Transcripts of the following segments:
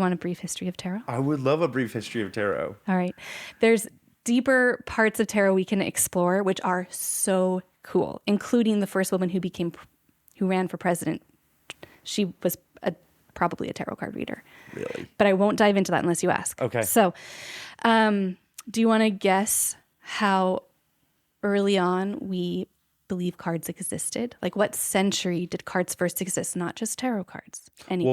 you want a brief history of tarot? I would love a brief history of tarot. All right. There's deeper parts of tarot we can explore, which are so cool, including the first woman who ran for president. She was probably a tarot card reader. Really? But I won't dive into that unless you ask. Okay. So, do you want to guess how early on we believe cards existed? Like, what century did cards first exist? Not just tarot cards.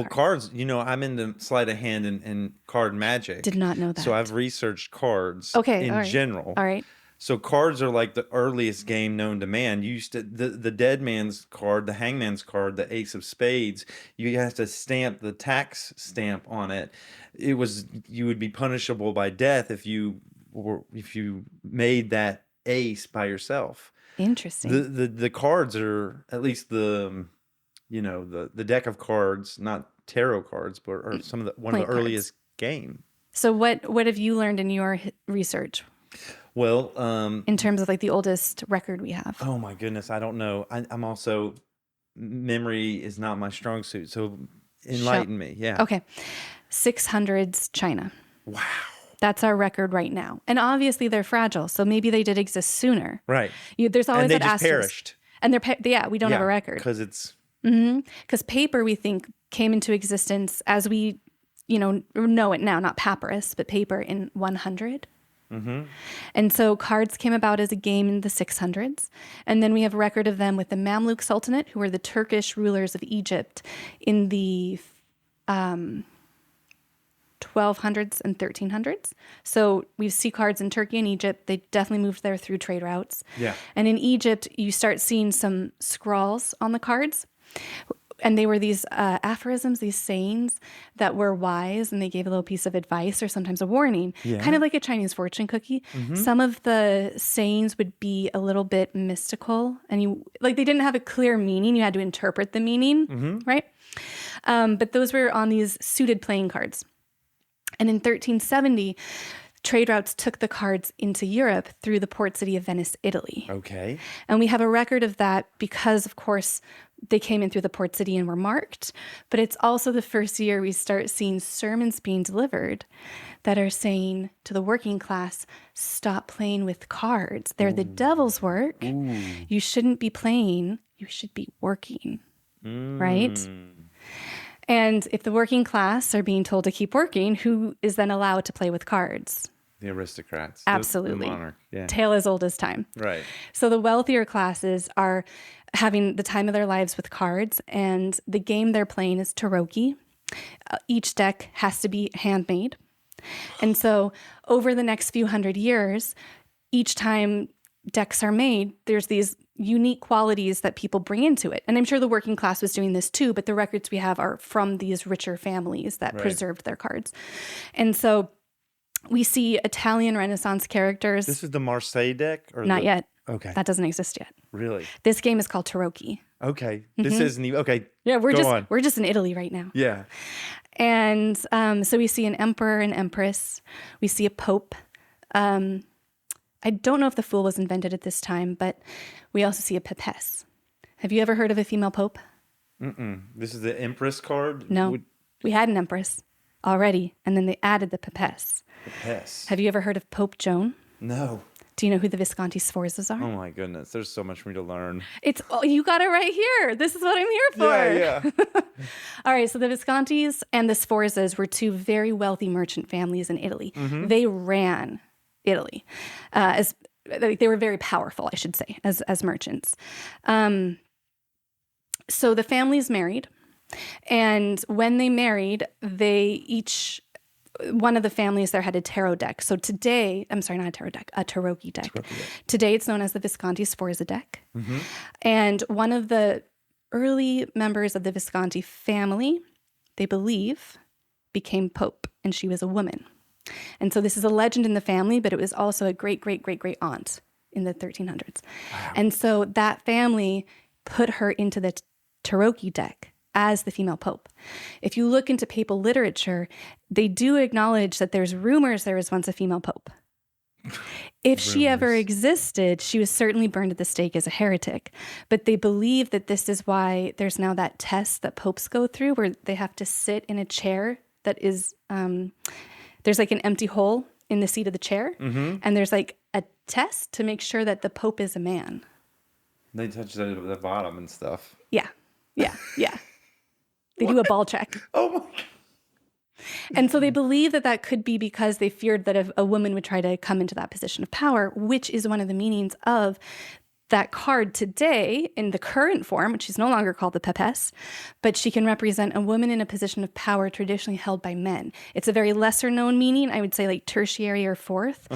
Cards, I'm into sleight of hand and card magic. Did not know that. So I've researched cards in general. All right. So cards are like the earliest game known to man. You used to the dead man's card, the hangman's card, the ace of spades. You have to stamp the tax stamp on it. You would be punishable by death if you made that ace by yourself. Interesting. The cards are, at least the deck of cards, not tarot cards, but are one of the earliest game. So what have you learned in your research? Well, in terms of like the oldest record we have. Oh my goodness, I don't know. I'm also, memory is not my strong suit, so enlighten me. Yeah. Okay. 600s China. Wow. That's our record right now. And obviously they're fragile, so maybe they did exist sooner. Right. There's always that asterisk. Perished. And we don't have a record. Because it's... Because paper, we think, came into existence as we, know it now, not papyrus, but paper in 100. Mm-hmm. And so cards came about as a game in the 600s. And then we have a record of them with the Mamluk Sultanate, who were the Turkish rulers of Egypt in the 1200s and 1300s. So we see cards in Turkey and Egypt. They definitely moved there through trade routes. Yeah. And in Egypt, you start seeing some scrawls on the cards. And they were these aphorisms, these sayings that were wise, and they gave a little piece of advice or sometimes a warning, kind of like a Chinese fortune cookie. Mm-hmm. Some of the sayings would be a little bit mystical, and they didn't have a clear meaning. You had to interpret the meaning, right? But those were on these suited playing cards. And in 1370, trade routes took the cards into Europe through the port city of Venice, Italy. Okay. And we have a record of that because, of course, they came in through the port city and were marked. But it's also the first year we start seeing sermons being delivered that are saying to the working class, stop playing with cards. They're the devil's work. Ooh. You shouldn't be playing. You should be working, right? And if the working class are being told to keep working, who is then allowed to play with cards? The aristocrats. Absolutely. The monarch. Yeah. Tale as old as time. Right. So the wealthier classes are having the time of their lives with cards, and the game they're playing is Taroki. Each deck has to be handmade. And so over the next few hundred years, each time decks are made, there's these unique qualities that people bring into it. And I'm sure the working class was doing this too, but the records we have are from these richer families that preserved their cards. And so we see Italian Renaissance characters. This is the Marseille deck? Not yet. Okay. That doesn't exist yet. Really? This game is called Taroki. Okay. This isn't even... Okay. Yeah, we're just in Italy right now. Yeah. And so we see an emperor and empress. We see a pope. I don't know if the fool was invented at this time, but we also see a pepesse. Have you ever heard of a female pope? Mm-mm. This is the empress card? No. We had an empress already, and then they added the pepesse. Pepesse. Have you ever heard of Pope Joan? No. Do you know who the Visconti Sforzas are? Oh my goodness, there's so much for me to learn. You got it right here. This is what I'm here for. Yeah. All right, so the Viscontis and the Sforzas were two very wealthy merchant families in Italy. Mm-hmm. They ran Italy they were very powerful, I should say, as merchants. So the families married, and when they married, one of the families there had a tarot deck. So today, I'm sorry, not a tarot deck, a Taroki deck. Today it's known as the Visconti Sforza deck. Mm-hmm. And one of the early members of the Visconti family, they believe, became pope, and she was a woman. And so this is a legend in the family, but it was also a great, great, great, great aunt in the 1300s. Wow. And so that family put her into the Taroki deck as the female pope. If you look into papal literature, they do acknowledge that there's rumors there was once a female pope. If she ever existed, she was certainly burned at the stake as a heretic. But they believe that this is why there's now that test that popes go through where they have to sit in a chair that is, there's like an empty hole in the seat of the chair. And there's like a test to make sure that the Pope is a man. They touch the bottom and stuff. Yeah. They do a ball check. Oh my God. And so they believe that could be because they feared that a woman would try to come into that position of power, which is one of the meanings of that card today in the current form, which is no longer called the papesse, but she can represent a woman in a position of power traditionally held by men. It's a very lesser known meaning, I would say like tertiary or fourth.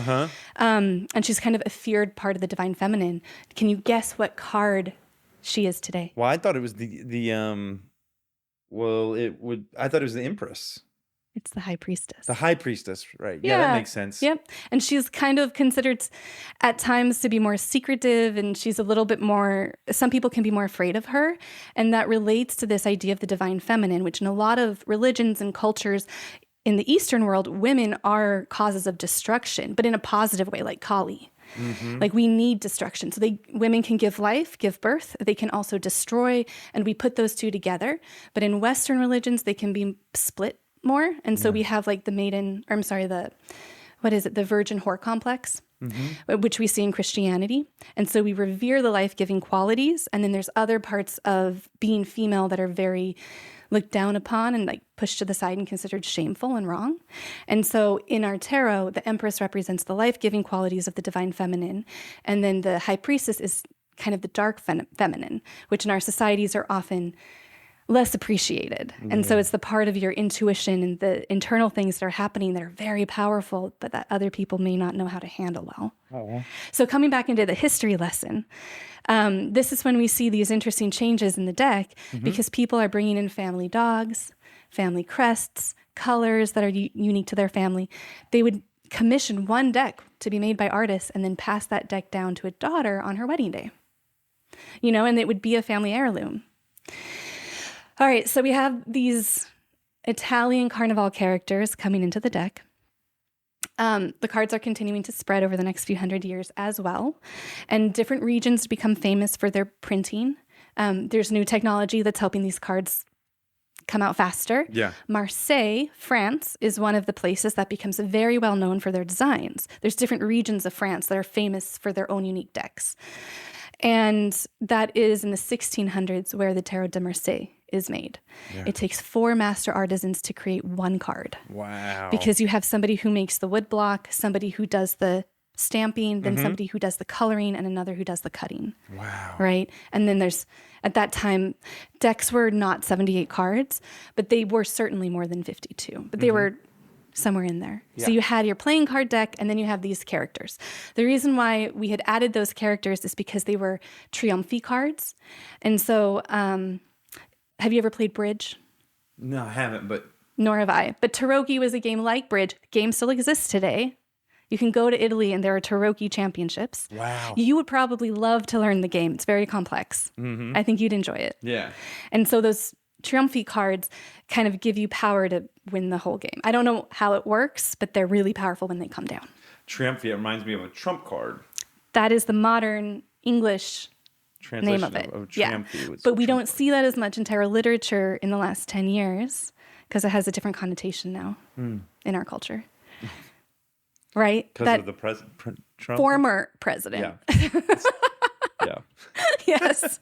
And she's kind of a feared part of the divine feminine. Can you guess what card she is today? Well, I thought it was I thought it was the Empress. It's the High Priestess. The High Priestess, right. Yeah, that makes sense. Yep. And she's kind of considered at times to be more secretive, and she's a little bit more, some people can be more afraid of her. And that relates to this idea of the divine feminine, which in a lot of religions and cultures in the Eastern world, women are causes of destruction, but in a positive way, like Kali. Like we need destruction. So women can give life, give birth. They can also destroy, and we put those two together. But in Western religions, they can be split more. And so we have like the virgin whore complex, which we see in Christianity. And so we revere the life-giving qualities. And then there's other parts of being female that are very looked down upon and like pushed to the side and considered shameful and wrong. And so in our tarot, the Empress represents the life-giving qualities of the divine feminine. And then the High Priestess is kind of the dark feminine, which in our societies are often less appreciated. And so it's the part of your intuition and the internal things that are happening that are very powerful, but that other people may not know how to handle well. So coming back into the history lesson, this is when we see these interesting changes in the deck because people are bringing in family dogs, family crests, colors that are unique to their family. They would commission one deck to be made by artists and then pass that deck down to a daughter on her wedding day. And it would be a family heirloom. All right, so we have these Italian carnival characters coming into the deck. The cards are continuing to spread over the next few hundred years as well, and different regions become famous for their printing. There's new technology that's helping these cards come out faster. Marseille, France, is one of the places that becomes very well known for their designs. There's different regions of France that are famous for their own unique decks. And that is in the 1600s where the Tarot de Marseille is made. It takes 4 master artisans to create one card. Wow. Because you have somebody who makes the wood block, somebody who does the stamping, then somebody who does the coloring, and another who does the cutting. Wow. Right? And then at that time, decks were not 78 cards, but they were certainly more than 52. But they were somewhere in there. So you had your playing card deck, and then you have these characters. The reason why we had added those characters is because they were triomphe cards. And so have you ever played bridge? No, I haven't, but... Nor have I. But tarocchi was a game like bridge. The game still exists today. You can go to Italy, and there are tarocchi championships. Wow. You would probably love to learn the game. It's very complex. I think you'd enjoy it. Yeah. And so those triomphe cards kind of give you power to win the whole game. I don't know how it works, but they're really powerful when they come down. Triomphe, it reminds me of a trump card. That is the modern English name of it. But we don't see that as much in tarot literature in the last 10 years because it has a different connotation now in our culture. Right? Because of the Trump? Former president. Yeah. Yes.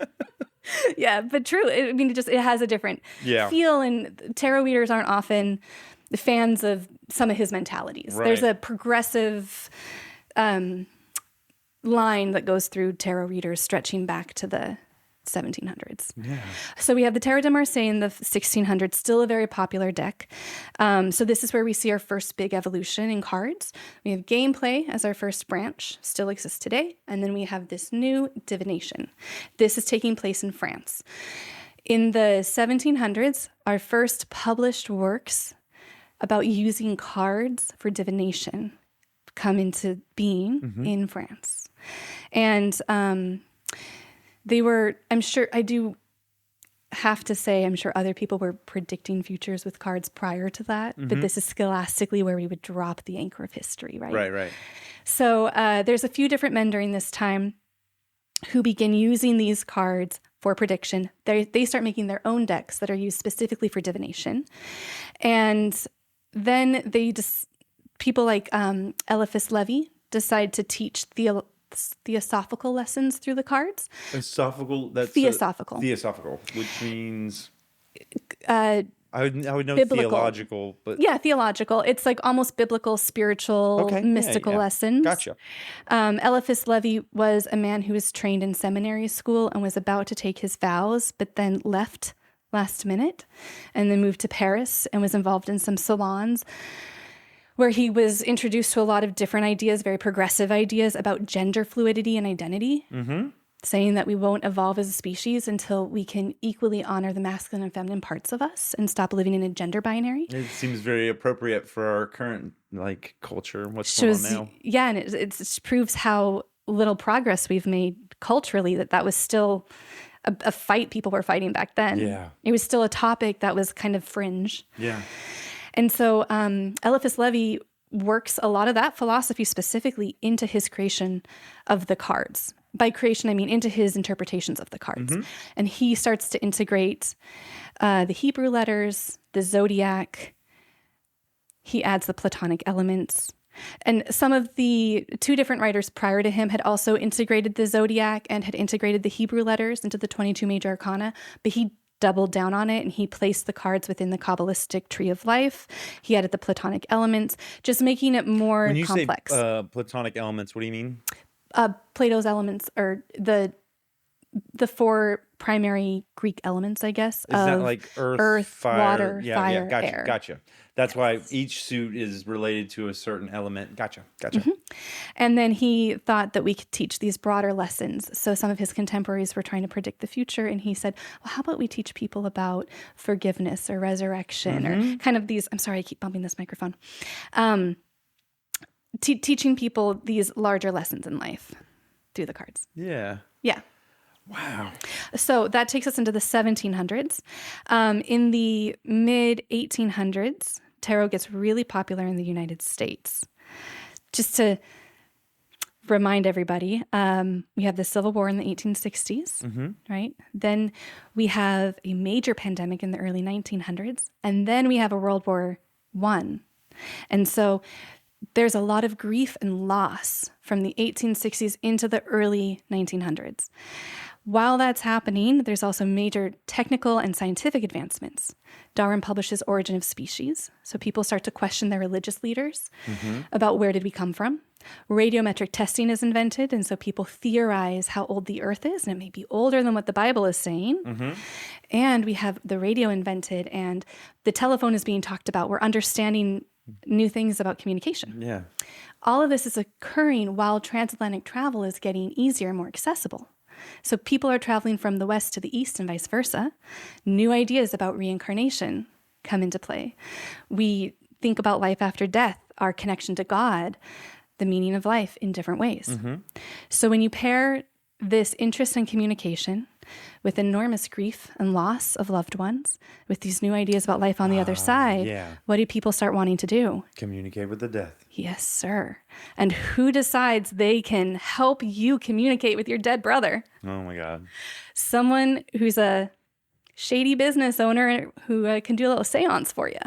Yeah, but true. I mean, it has a different feel, and tarot readers aren't often fans of some of his mentalities. Right. There's a progressive line that goes through tarot readers stretching back to the 1700s. Yeah. So we have the Tarot de Marseille in the 1600s, still a very popular deck. So this is where we see our first big evolution in cards. We have gameplay as our first branch, still exists today. And then we have this new divination. This is taking place in France. In the 1700s, our first published works about using cards for divination come into being in France. And they were, I'm sure other people were predicting futures with cards prior to that, but this is scholastically where we would drop the anchor of history, right? Right. So there's a few different men during this time who begin using these cards for prediction. They start making their own decks that are used specifically for divination. And then people like Eliphas Levi decide to teach theosophical lessons through the cards. Philosophical, that's Theosophical. Theosophical, which means Uh, I would know biblical. theological, but Yeah, theological. It's like almost biblical, spiritual, mystical lessons. Gotcha. Eliphas Levi was a man who was trained in seminary school and was about to take his vows, but then left last minute and then moved to Paris and was involved in some salons where he was introduced to a lot of different ideas, very progressive ideas about gender fluidity and identity. Mm-hmm. Saying that we won't evolve as a species until we can equally honor the masculine and feminine parts of us and stop living in a gender binary. It seems very appropriate for our current culture and what's going on now. Yeah, and it proves how little progress we've made culturally, that was still a fight people were fighting back then. Yeah. It was still a topic that was kind of fringe. Yeah. And so Eliphas Levi works a lot of that philosophy specifically into his creation of the cards. By creation, I mean into his interpretations of the cards. Mm-hmm. And he starts to integrate the Hebrew letters, the zodiac. He adds the Platonic elements. And some of the two different writers prior to him had also integrated the zodiac and had integrated the Hebrew letters into the 22 major arcana, but he doubled down on it and he placed the cards within the Kabbalistic tree of life. He added the Platonic elements, just making it more complex. When you say Platonic elements, what do you mean? Plato's elements are the four primary Greek elements, I guess. Is that like earth, fire, water, fire, air. Gotcha. That's why each suit is related to a certain element. Gotcha. Mm-hmm. And then he thought that we could teach these broader lessons. So some of his contemporaries were trying to predict the future. And he said, well, how about we teach people about forgiveness or resurrection or kind of these, I'm sorry, I keep bumping this microphone. Teaching people these larger lessons in life through the cards. Yeah. Wow. So that takes us into the 1700s. In the mid 1800s, tarot gets really popular in the United States. Just to remind everybody, we have the Civil War in the 1860s, right? Then we have a major pandemic in the early 1900s, and then we have a World War I. And so there's a lot of grief and loss from the 1860s into the early 1900s. While that's happening, there's also major technical and scientific advancements. Darwin publishes Origin of Species, so people start to question their religious leaders about where did we come from. Radiometric testing is invented, and so people theorize how old the Earth is, and it may be older than what the Bible is saying. And we have the radio invented, and the telephone is being talked about. We're understanding new things about communication. Yeah. All of this is occurring while transatlantic travel is getting easier and more accessible. So people are traveling from the west to the east and vice versa. New ideas about reincarnation come into play. We think about life after death, our connection to God, the meaning of life in different ways. So when you pair this interest in communication with enormous grief and loss of loved ones, with these new ideas about life on the other side, what do people start wanting to do? Communicate with the death. Yes, sir. And who decides they can help you communicate with your dead brother? Oh, my God. Someone who's a shady business owner who can do a little seance for you.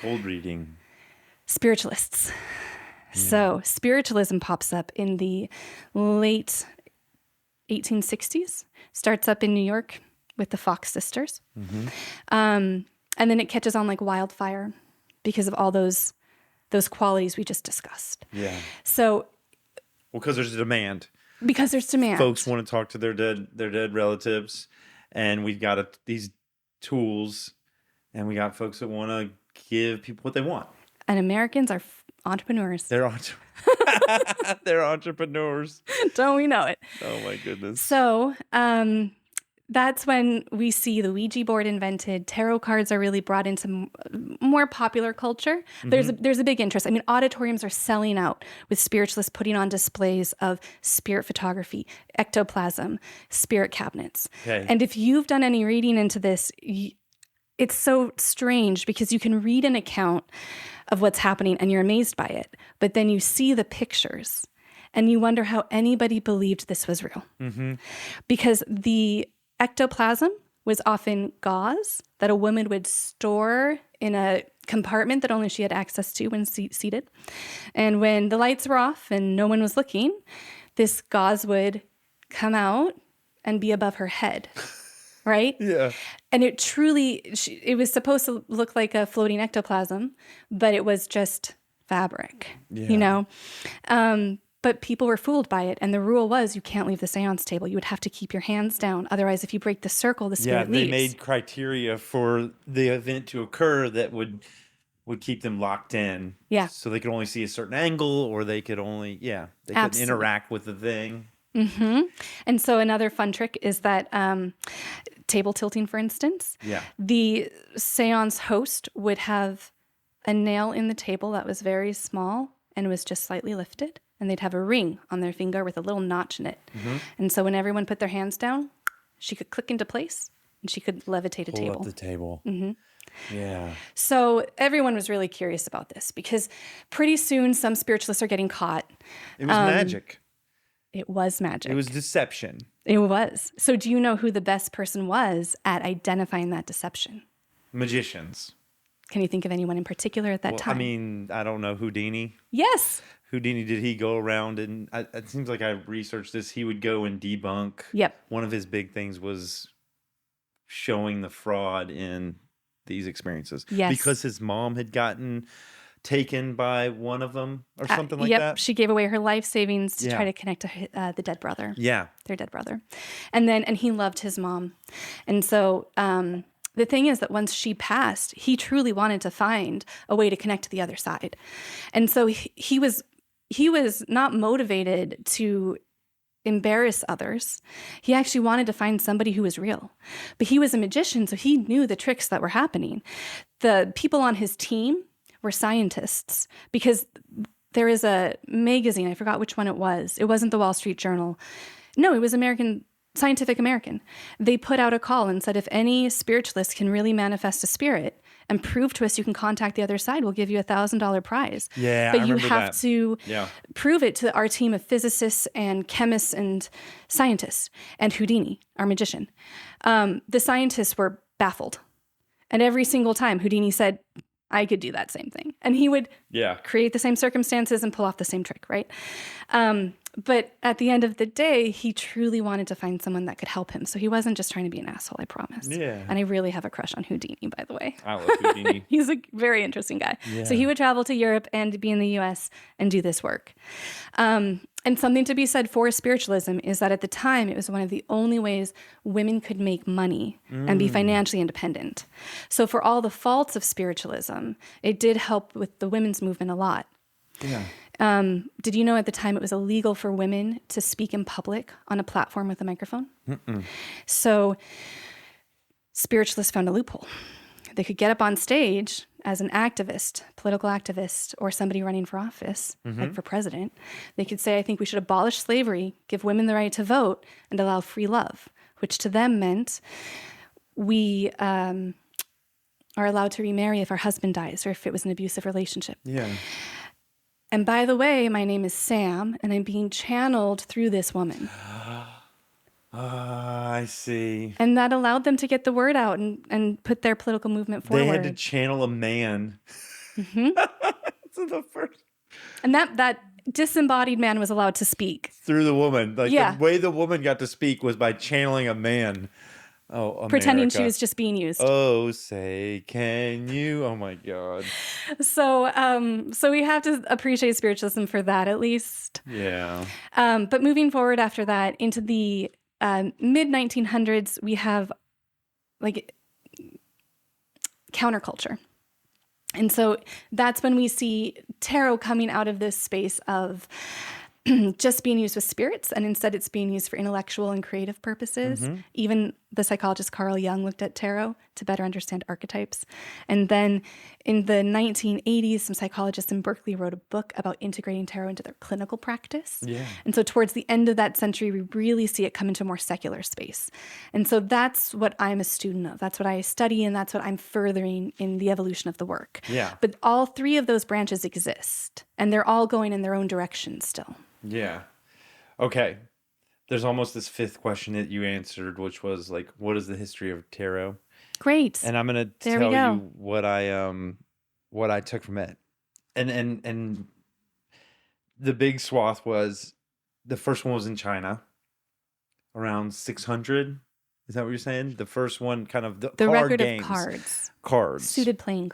Cold reading. Spiritualists. So spiritualism pops up in the late 1860s, starts up in New York with the Fox sisters. And then it catches on like wildfire because of all those qualities we just discussed. Yeah. So, because there's a demand. Because there's demand. Folks want to talk to their dead relatives, and we've got these tools, and we got folks that want to give people what they want. And Americans are entrepreneurs. They're entrepreneurs. Don't we know it? Oh my goodness. So, that's when we see the Ouija board invented. Tarot cards are really brought into more popular culture. There's a big interest. I mean, auditoriums are selling out with spiritualists putting on displays of spirit photography, ectoplasm, spirit cabinets. Okay. And if you've done any reading into this, it's so strange because you can read an account of what's happening and you're amazed by it. But then you see the pictures and you wonder how anybody believed this was real. Because the ectoplasm was often gauze that a woman would store in a compartment that only she had access to when seated. And when the lights were off and no one was looking, this gauze would come out and be above her head, right? Yeah. And it truly, it was supposed to look like a floating ectoplasm, but it was just fabric, you know? But people were fooled by it. And the rule was you can't leave the seance table. You would have to keep your hands down. Otherwise, if you break the circle, the spirit leaves. They made criteria for the event to occur that would keep them locked in. Yeah. So they could only see a certain angle, or they could only, they couldn't interact with the thing. Mm-hmm. And so another fun trick is that table tilting, for instance. Yeah. The seance host would have a nail in the table that was very small and was just slightly lifted. And they'd have a ring on their finger with a little notch in it. Mm-hmm. And so when everyone put their hands down, she could click into place and she could levitate a table. Pull up the table. Mm-hmm. Yeah. So everyone was really curious about this because pretty soon some spiritualists are getting caught. It was magic. It was magic. It was deception. It was. So do you know who the best person was at identifying that deception? Magicians. Can you think of anyone in particular at that time? I mean, I don't know. Houdini. Yes. Houdini, did he go around and it seems like I researched this. He would go and debunk. Yep. One of his big things was showing the fraud in these experiences. Yes. Because his mom had gotten taken by one of them or something like that. She gave away her life savings to try to connect to the dead brother. Yeah. Their dead brother. And he loved his mom. And so the thing is that once she passed, he truly wanted to find a way to connect to the other side. And so he was not motivated to embarrass others. He actually wanted to find somebody who was real. But he was a magician, so he knew the tricks that were happening. The people on his team were scientists because there is a magazine, I forgot which one it was. It wasn't the Wall Street Journal. No, it was Scientific American. They put out a call and said, if any spiritualist can really manifest a spirit and prove to us you can contact the other side, we'll give you $1,000 prize. Yeah, but I you remember have that. to prove it to our team of physicists and chemists and scientists and Houdini, our magician. The scientists were baffled. And every single time Houdini said, I could do that same thing. And he would create the same circumstances and pull off the same trick, right? But at the end of the day, he truly wanted to find someone that could help him. So he wasn't just trying to be an asshole, I promise. Yeah. And I really have a crush on Houdini, by the way. I love Houdini. He's a very interesting guy. Yeah. So he would travel to Europe and be in the US and do this work. And something to be said for spiritualism is that at the time, it was one of the only ways women could make money and be financially independent. So for all the faults of spiritualism, it did help with the women's movement a lot. Yeah. Did you know at the time it was illegal for women to speak in public on a platform with a microphone? Mm-mm. So spiritualists found a loophole. They could get up on stage as an activist, political activist, or somebody running for office, like for president. They could say, I think we should abolish slavery, give women the right to vote, and allow free love, which to them meant we are allowed to remarry if our husband dies or if it was an abusive relationship. Yeah. And by the way, my name is Sam, and I'm being channeled through this woman. I see. And that allowed them to get the word out and put their political movement forward. They had to channel a man. So the first. And that disembodied man was allowed to speak. Through the woman. The way the woman got to speak was by channeling a man. Oh, America. Pretending she was just being used. Oh, say, can you? Oh, my God. So we have to appreciate spiritualism for that, at least. Yeah. But moving forward after that, into the mid-1900s, we have, counterculture. And so that's when we see tarot coming out of this space of just being used with spirits, and instead it's being used for intellectual and creative purposes. Even the psychologist Carl Jung looked at tarot to better understand archetypes. And then in the 1980s, some psychologists in Berkeley wrote a book about integrating tarot into their clinical practice. Yeah. And so towards the end of that century, we really see it come into a more secular space. And so that's what I'm a student of. That's what I study, and that's what I'm furthering in the evolution of the work. Yeah. But all three of those branches exist, and they're all going in their own direction still. Yeah. Okay. There's almost this fifth question that you answered, which was what is the history of tarot? Great. And I'm going to tell you what I what I took from it. And the big swath was the first one was in China around 600. Is that what you're saying? The first one, kind of the card record games, of cards, suited playing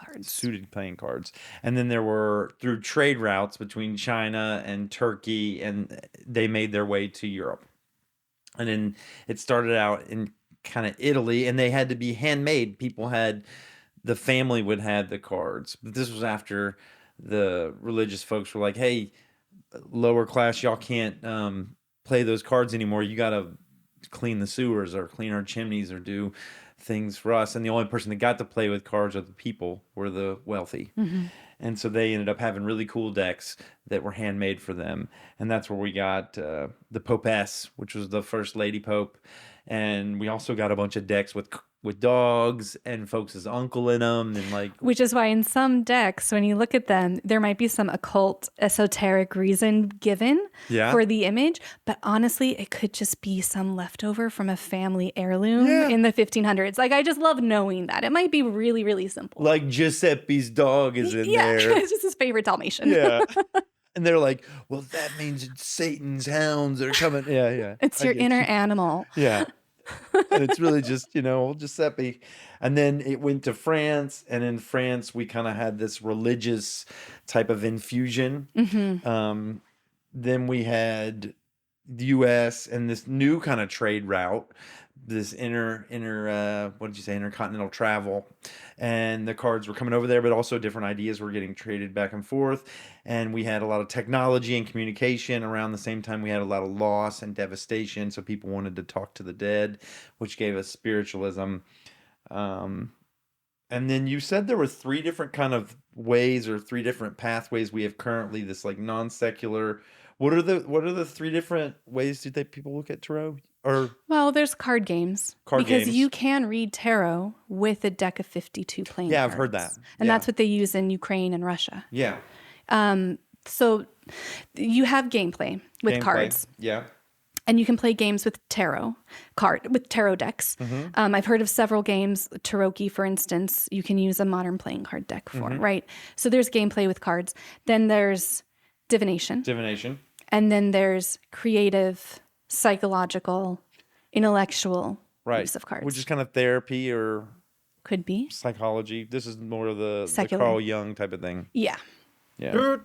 cards. And then there were through trade routes between China and Turkey, and they made their way to Europe. And then it started out in kind of Italy, and they had to be handmade. The family would have the cards, but this was after the religious folks were like, "Hey, lower class, y'all can't play those cards anymore. You got to clean the sewers or clean our chimneys or do things for us." And the only person that got to play with cards were the wealthy. And so they ended up having really cool decks that were handmade for them. And that's where we got the Popess, which was the first lady pope. And we also got a bunch of decks with dogs and folks' uncle in them, and like, which is why in some decks, when you look at them, there might be some occult, esoteric reason given for the image, but honestly, it could just be some leftover from a family heirloom in the 1500s. Like, I just love knowing that. It might be really, really simple. Like Giuseppe's dog is in there. It's just his favorite Dalmatian. Yeah. And they're like, well, that means it's Satan's hounds are coming. Yeah. It's your inner animal. Yeah. And it's really just, Giuseppe. And then it went to France. And in France, we kind of had this religious type of infusion. Then we had the U.S. and this new kind of trade route, this intercontinental travel. And the cards were coming over there, but also different ideas were getting traded back and forth. And we had a lot of technology and communication. Around the same time, we had a lot of loss and devastation. So people wanted to talk to the dead, which gave us spiritualism. And then you said there were three different kind of ways, or three different pathways we have currently, this like non-secular. What are the three different ways people look at tarot? Well, there's card games. Because you can read tarot with a deck of 52 playing cards. Yeah, I've heard that. And that's what they use in Ukraine and Russia. Yeah. So you have gameplay with cards. Yeah. And you can play games with tarot decks. I've heard of several games, Taroki, for instance, you can use a modern playing card deck for, right? So there's gameplay with cards. Then there's divination. And then there's creative, psychological, intellectual use of cards. Which is kind of therapy or could be psychology. This is more of the Carl Jung type of thing. Yeah. Yeah.